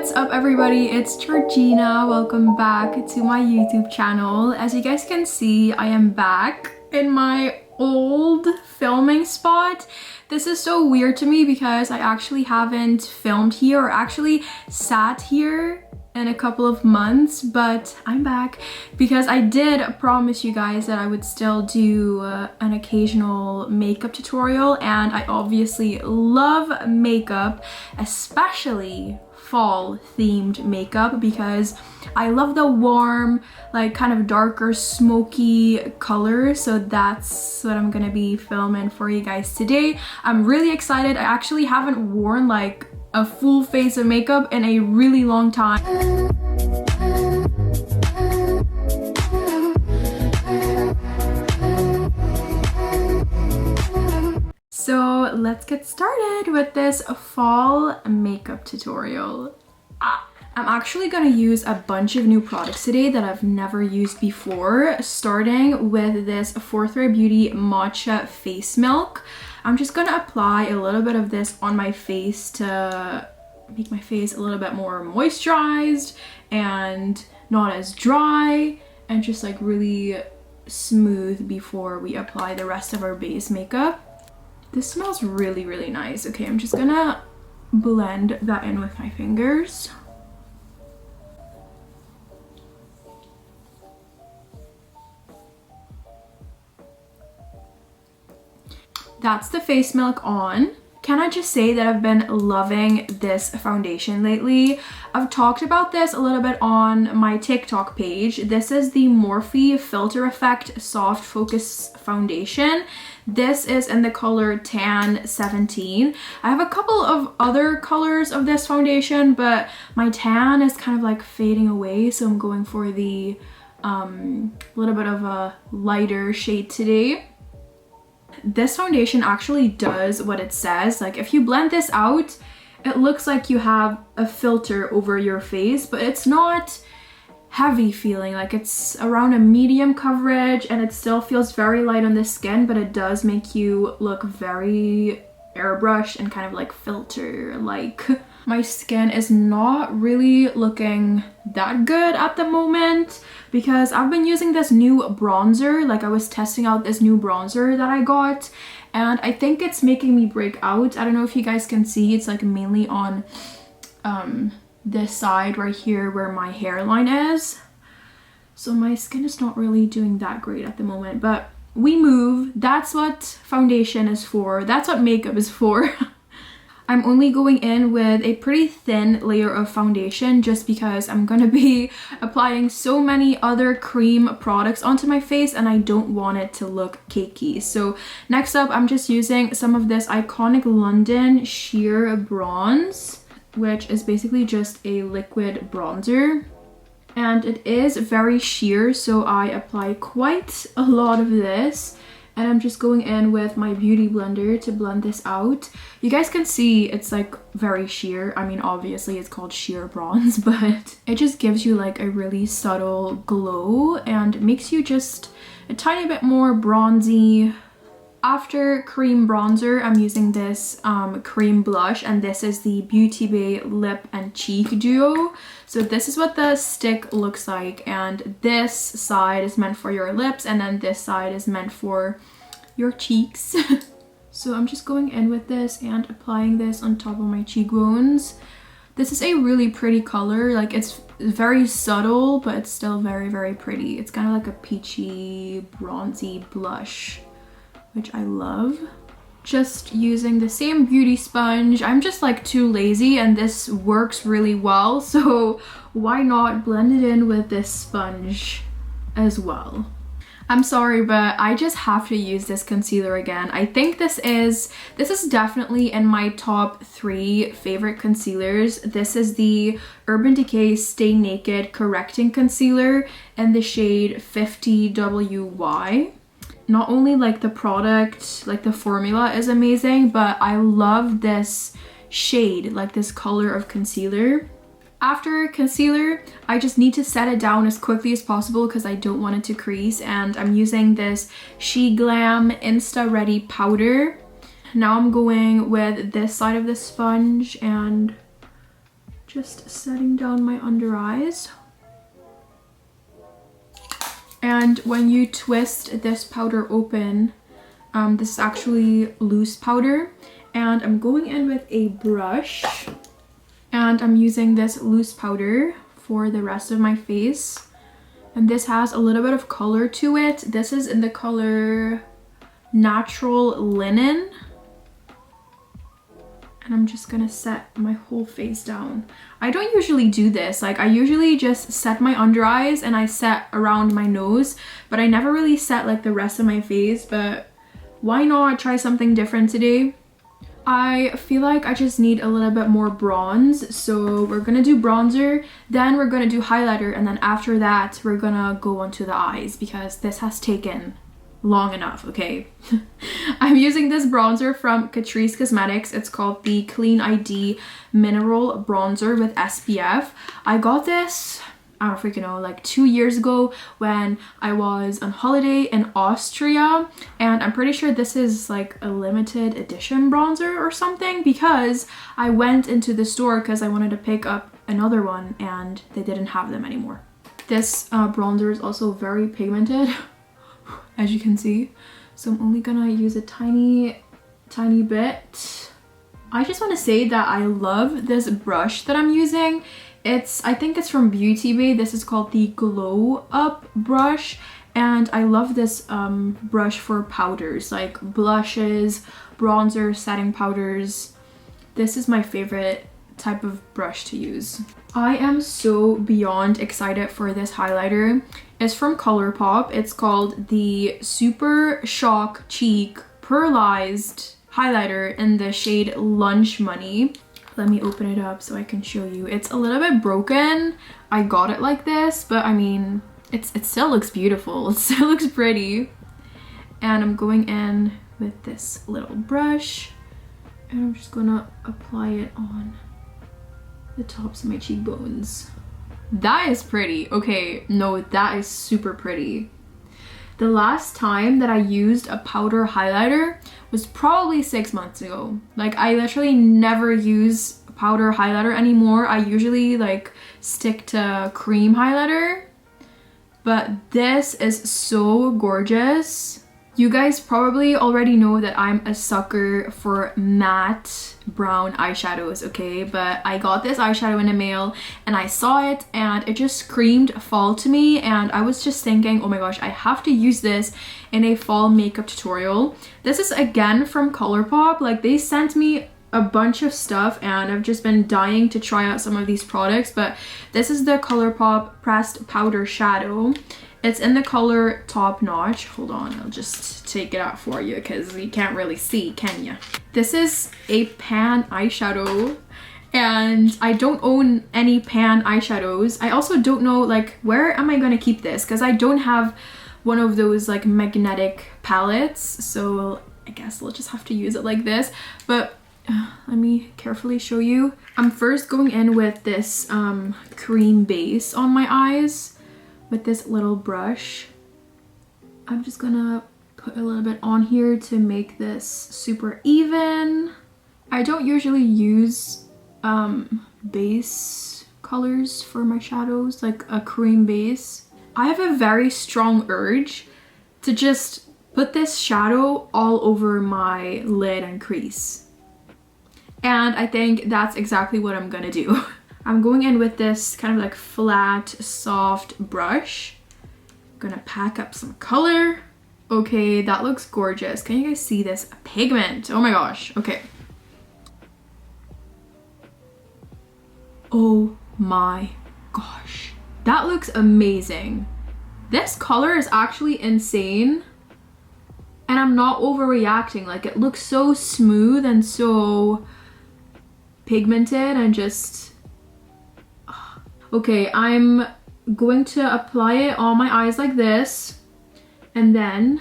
What's up everybody, it's Georgina. Welcome back to my YouTube channel. As you guys can see, I am back in my old filming spot. This is so weird to me because I actually haven't filmed here or actually sat here in a couple of months, but I'm back because I did promise you guys that I would still do an occasional makeup tutorial, and I obviously love makeup, especially fall themed makeup, because I love the warm, like kind of darker smoky colors. So that's what I'm gonna be filming for you guys today. I'm really excited. I actually haven't worn like a full face of makeup in a really long time. So let's get started with this fall makeup tutorial. I'm actually gonna use a bunch of new products today that I've never used before, starting with this Forthright Beauty Matcha Face Milk. I'm just gonna apply a little bit of this on my face to make my face a little bit more moisturized and not as dry, and just like really smooth before we apply the rest of our base makeup. This smells really, really nice. Okay, I'm just gonna blend that in with my fingers. That's the face milk on. Can I just say that I've been loving this foundation lately? I've talked about this a little bit on my TikTok page. This is the Morphe Filter Effect Soft Focus Foundation. This is in the color Tan 17. I have a couple of other colors of this foundation, but my tan is kind of like fading away, so I'm going for the little bit of a lighter shade today. This foundation actually does what it says. Like if you blend this out, it looks like you have a filter over your face, but it's not heavy feeling. Like it's around a medium coverage and it still feels very light on the skin, but it does make you look very airbrushed and kind of like filter like. My skin is not really looking that good at the moment because I've been using this new bronzer. Like I was testing out this new bronzer that I got, and I think it's making me break out. I don't know if you guys can see, it's like mainly on this side right here where my hairline is. So my skin is not really doing that great at the moment, but we move. That's what foundation is for. That's what makeup is for. I'm only going in with a pretty thin layer of foundation just because I'm gonna be applying so many other cream products onto my face and I don't want it to look cakey. So next up, I'm just using some of this Iconic London Sheer Bronze, which is basically just a liquid bronzer. And it is very sheer, so I apply quite a lot of this. And I'm just going in with my beauty blender to blend this out. You guys can see it's like very sheer. I mean, obviously it's called sheer bronze, but it just gives you like a really subtle glow and makes you just a tiny bit more bronzy. After cream bronzer, I'm using this cream blush, and this is the Beauty Bay Lip and Cheek Duo. So this is what the stick looks like, and this side is meant for your lips and then this side is meant for your cheeks. So I'm just going in with this and applying this on top of my cheekbones. This is a really pretty color. Like it's very subtle, but it's still very, very pretty. It's kind of like a peachy, bronzy blush, which I love. Just using the same beauty sponge. I'm just like too lazy and this works really well, so why not blend it in with this sponge as well. I'm sorry, but I just have to use this concealer again. I think this is definitely in my top 3 favorite concealers. This is the Urban Decay Stay Naked Correcting Concealer in the shade 50WY. Not only like the product, like the formula is amazing, but I love this shade, like this color of concealer. After concealer, I just need to set it down as quickly as possible because I don't want it to crease, and I'm using this SheGlam Insta Ready powder. Now I'm going with this side of the sponge and Just setting down my under eyes. And when you twist this powder open, this is actually loose powder. And I'm going in with a brush. And I'm using this loose powder for the rest of my face. And this has a little bit of color to it. This is in the color Natural Linen. And I'm just gonna set my whole face down. I don't usually do this. Like, I usually just set my under eyes and I set around my nose, but I never really set like the rest of my face. But why not try something different today? I feel like I just need a little bit more bronze, so we're gonna do bronzer, then we're gonna do highlighter, and then after that we're gonna go onto the eyes because this has taken long enough, okay? I'm using this bronzer from Catrice Cosmetics. It's called the Clean ID Mineral Bronzer with SPF. I got this, I don't freaking know, like 2 years ago when I was on holiday in Austria, and I'm pretty sure this is like a limited edition bronzer or something because I went into the store because I wanted to pick up another one and they didn't have them anymore. This bronzer is also very pigmented, as you can see, so I'm only gonna use a tiny bit. I just want to say that I love this brush that I'm using. I think it's from Beauty Bay. This is called the Glow Up brush, and I love this brush for powders like blushes, bronzer, setting powders. This is my favorite type of brush to use. I am so beyond excited for this highlighter. It's from ColourPop. It's called the Super Shock Cheek Pearlized Highlighter in the shade Lunch Money. Let me open it up so I can show you. It's a little bit broken. I got it like this, but I mean, it still looks beautiful. It still looks pretty. And I'm going in with this little brush, and I'm just gonna apply it on the tops of my cheekbones. That is pretty. Okay, no, that is super pretty. The last time that I used a powder highlighter was probably 6 months ago. Like, I literally never use powder highlighter anymore. I usually like stick to cream highlighter, but this is so gorgeous. You guys probably already know that I'm a sucker for matte brown eyeshadows, okay? But I got this eyeshadow in the mail and I saw it and it just screamed fall to me, and I was just thinking, oh my gosh, I have to use this in a fall makeup tutorial. This is again from ColourPop. Like, they sent me a bunch of stuff and I've just been dying to try out some of these products, but this is the ColourPop Pressed Powder Shadow. It's in the color Top Notch. Hold on, I'll just take it out for you because you can't really see, can you? This is a pan eyeshadow, and I don't own any pan eyeshadows. I also don't know, like, where am I gonna keep this? Because I don't have one of those like magnetic palettes, so I guess we'll just have to use it like this. But let me carefully show you. I'm first going in with this cream base on my eyes with this little brush. I'm just gonna put a little bit on here to make this super even. I don't usually use base colors for my shadows, like a cream base. I have a very strong urge to just put this shadow all over my lid and crease. And I think that's exactly what I'm gonna do. I'm going in with this kind of like flat, soft brush. I'm gonna pack up some color. Okay, that looks gorgeous. Can you guys see this pigment? Oh my gosh, okay. Oh my gosh, that looks amazing. This color is actually insane. And I'm not overreacting. Like, it looks so smooth and so pigmented and just... Okay, I'm going to apply it on my eyes like this, and then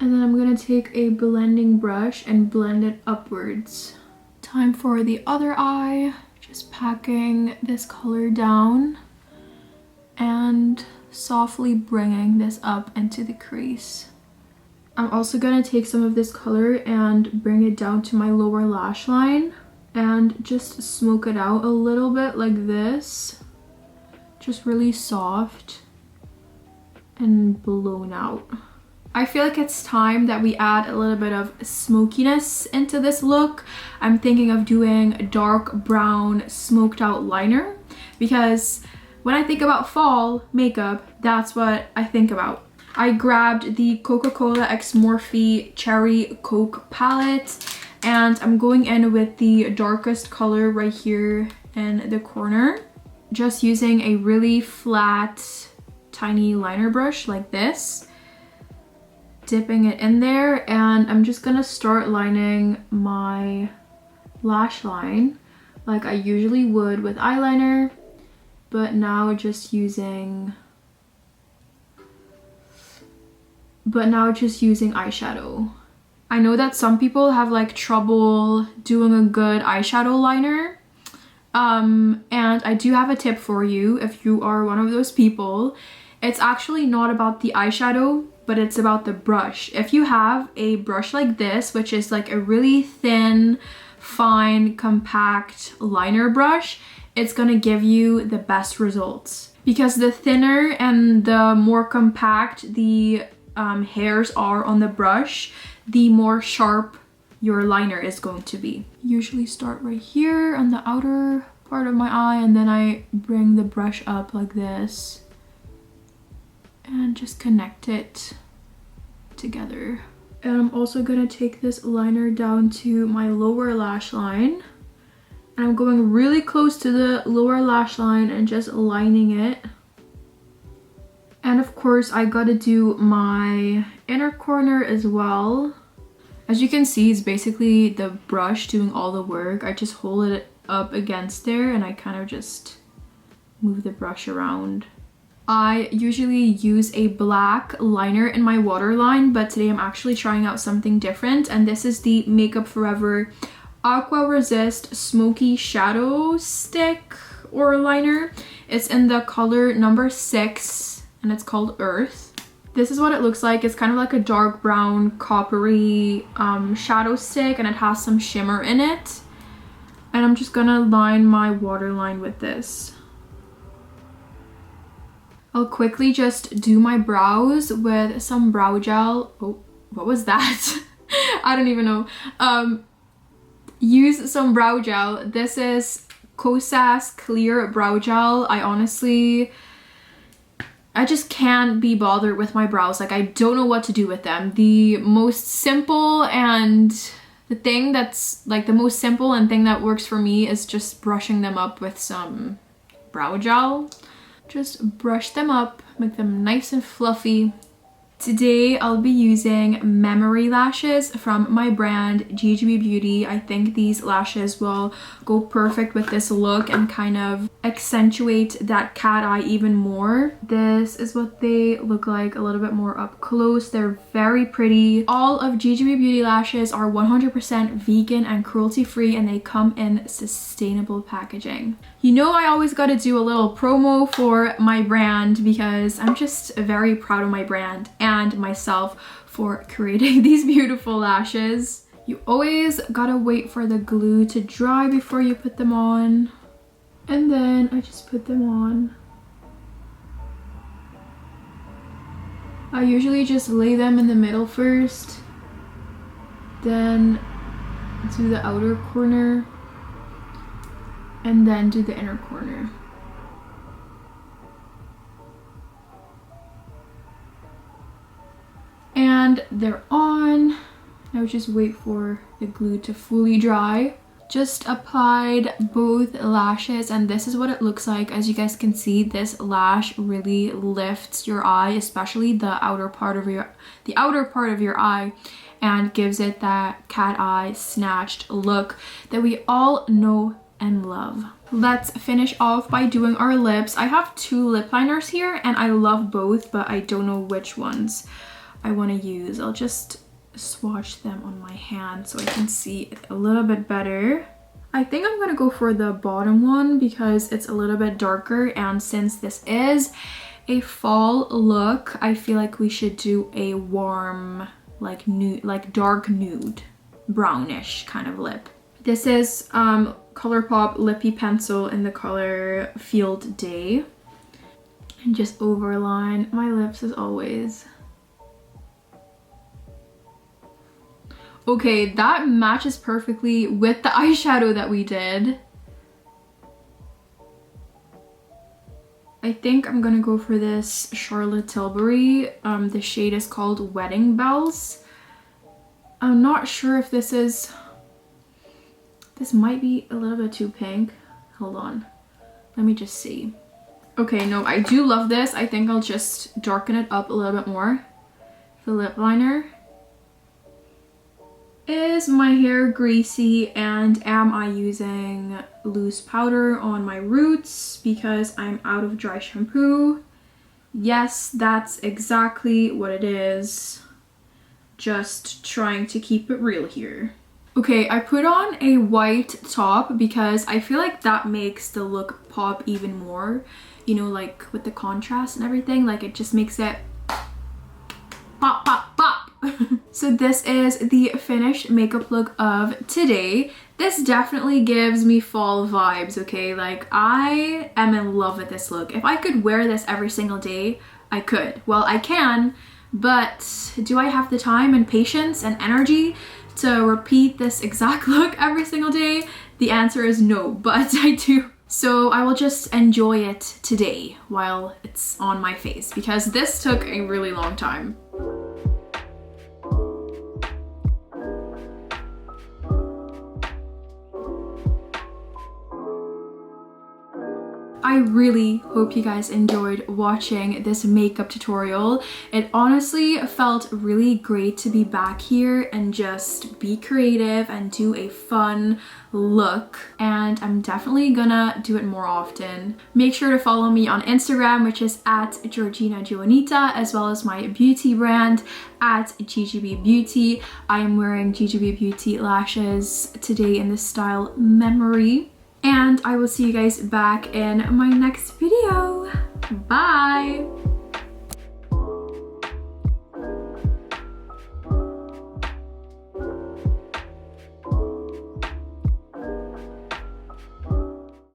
I'm gonna take a blending brush and blend it upwards. Time for the other eye. Just packing this color down and softly bringing this up into the crease. I'm also gonna take some of this color and bring it down to my lower lash line. and just smoke it out a little bit like this. Just really soft and blown out. I feel like it's time that we add a little bit of smokiness into this look. I'm thinking of doing a dark brown smoked out liner because when I think about fall makeup, that's what I think about. I grabbed the Coca-Cola X Morphe Cherry Coke palette and I'm going in with the darkest color right here in the corner. Just using a really flat, tiny liner brush like this. Dipping it in there, and I'm just gonna start lining my lash line like I usually would with eyeliner, but now just using eyeshadow. I know that some people have like trouble doing a good eyeshadow liner. And I do have a tip for you if you are one of those people. It's actually not about the eyeshadow, but it's about the brush. If you have a brush like this, which is like a really thin, fine, compact liner brush, it's gonna give you the best results. Because the thinner and the more compact the hairs are on the brush, the more sharp your liner is going to be. Usually start right here on the outer part of my eye, and then I bring the brush up like this and just connect it together. And I'm also gonna take this liner down to my lower lash line, and I'm going really close to the lower lash line and just lining it. And of course I gotta do my inner corner as well. As you can see, it's basically the brush doing all the work. I just hold it up against there and I kind of just move the brush around. I usually use a black liner in my waterline, but today I'm actually trying out something different, and this is the Makeup Forever Aqua Resist Smoky Shadow Stick or liner. It's in the color number 6 and it's called Earth. This is what it looks like. It's kind of like a dark brown coppery shadow stick, and it has some shimmer in it. And I'm just gonna line my waterline with this. I'll quickly just do my brows with some brow gel. Oh, what was that? I don't even know. Use some brow gel. This is Kosas Clear Brow Gel. I just can't be bothered with my brows. Like, I don't know what to do with them. The most simple and thing that works for me is just brushing them up with some brow gel. Just brush them up, make them nice and fluffy. Today I'll be using Memory lashes from my brand GGB Beauty. I think these lashes will go perfect with this look and kind of accentuate that cat eye even more. This is what they look like a little bit more up close. They're very pretty. All of GGB Beauty lashes are 100% vegan and cruelty free, and they come in sustainable packaging. You know, I always got to do a little promo for my brand because I'm just very proud of my brand and myself for creating these beautiful lashes. You always gotta wait for the glue to dry before you put them on. And then I just put them on. I usually just lay them in the middle first, then do the outer corner, and then do the inner corner. And they're on. Now just wait for the glue to fully dry. Just applied both lashes, and this is what it looks like. As you guys can see, this lash really lifts your eye, especially the outer part of your eye, and gives it that cat eye snatched look that we all know and love. Let's finish off by doing our lips. I have 2 lip liners here and I love both, but I don't know which ones I want to use. I'll just swatch them on my hand so I can see it a little bit better. I think I'm gonna go for the bottom one because it's a little bit darker, and since this is a fall look, I feel like we should do a warm, like nude, like dark nude, brownish kind of lip. This is ColourPop Lippy Pencil in the color Field Day. And just overline my lips as always. Okay, that matches perfectly with the eyeshadow that we did. I think I'm gonna go for this Charlotte Tilbury. The shade is called Wedding Bells. I'm not sure if this might be a little bit too pink. Hold on, let me just see. Okay, no, I do love this. I think I'll just darken it up a little bit more. The lip liner. Is my hair greasy and am I using loose powder on my roots because I'm out of dry shampoo? Yes, that's exactly what it is. Just trying to keep it real here. Okay, I put on a white top because I feel like that makes the look pop even more. You know, like with the contrast and everything, like it just makes it pop, pop, pop. So this is the finished makeup look of today. This definitely gives me fall vibes, okay? Like I am in love with this look. If I could wear this every single day, I could. Well, I can, but do I have the time and patience and energy to repeat this exact look every single day? The answer is no, but I do. So I will just enjoy it today while it's on my face because this took a really long time. I really hope you guys enjoyed watching this makeup tutorial. It honestly felt really great to be back here and just be creative and do a fun look, and I'm definitely gonna do it more often. Make sure to follow me on Instagram, which is at Georgina Juanita, as well as my beauty brand at GGB Beauty. I am wearing GGB Beauty lashes today in the style Memory. And I will see you guys back in my next video. Bye!